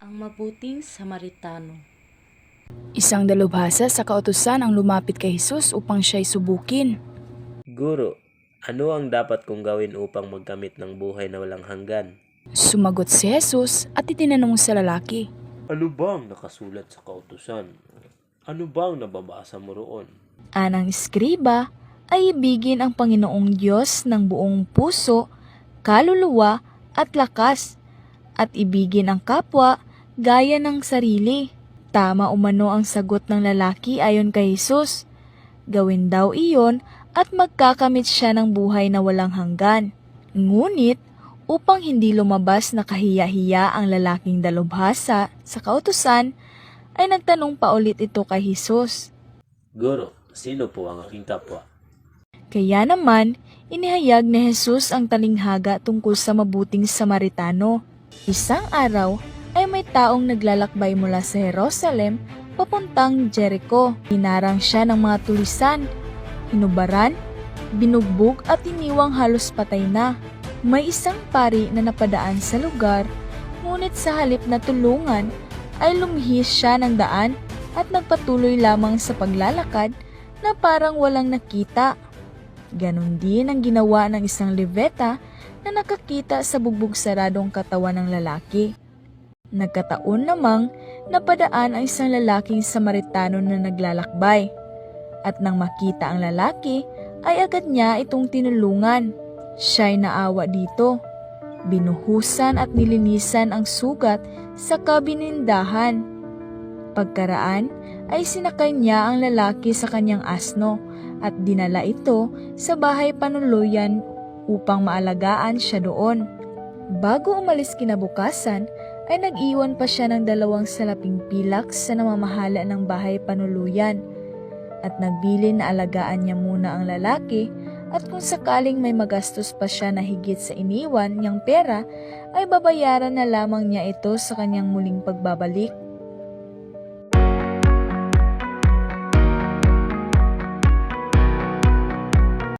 Ang mabuting Samaritano. Isang dalubhasa sa kautusan ang lumapit kay Jesus upang siya'y subukin. Guro, ano ang dapat kong gawin upang magkamit ng buhay na walang hanggan? Sumagot si Jesus at itinanong sa lalaki. Ano bang nakasulat sa kautusan? Ano bang nababasa mo roon? Anang eskriba ay ibigin ang Panginoong Diyos ng buong puso, kaluluwa at lakas, at ibigin ang kapwa gaya ng sarili. Tama umano ang sagot ng lalaki ayon kay Jesus. Gawin daw iyon at magkakamit siya ng buhay na walang hanggan. Ngunit, upang hindi lumabas na kahiya-hiya ang lalaking dalubhasa sa kautusan, ay nagtanong pa ulit ito kay Jesus. Guro, sino po ang aking kapwa? Kaya naman, inihayag ni Jesus ang talinghaga tungkol sa mabuting Samaritano. Isang araw ay may taong naglalakbay mula sa Jerusalem papuntang Jericho. Hinarang siya ng mga tulisan, hinubaran, binugbog at iniwang halos patay na. May isang pari na napadaan sa lugar, ngunit sa halip na tulungan ay lumihis siya ng daan at nagpatuloy lamang sa paglalakad na parang walang nakita. Ganon din ang ginawa ng isang Levita na nakakita sa bugbog saradong katawan ng lalaki. Nagkataon namang napadaan ang isang lalaking Samaritano na naglalakbay. At nang makita ang lalaki, ay agad niya itong tinulungan. Siya'y naawa dito. Binuhusan at nilinisan ang sugat sa kabinindahan. Pagkaraan ay sinakay niya ang lalaki sa kanyang asno at dinala ito sa bahay panuluyan upang maalagaan siya doon. Bago umalis kinabukasan, ay nag-iwan pa siya ng 2 salaping pilak sa namamahala ng bahay panuluyan at nagbilin na alagaan niya muna ang lalaki at kung sakaling may magastos pa siya na higit sa iniwan niyang pera ay babayaran na lamang niya ito sa kanyang muling pagbabalik.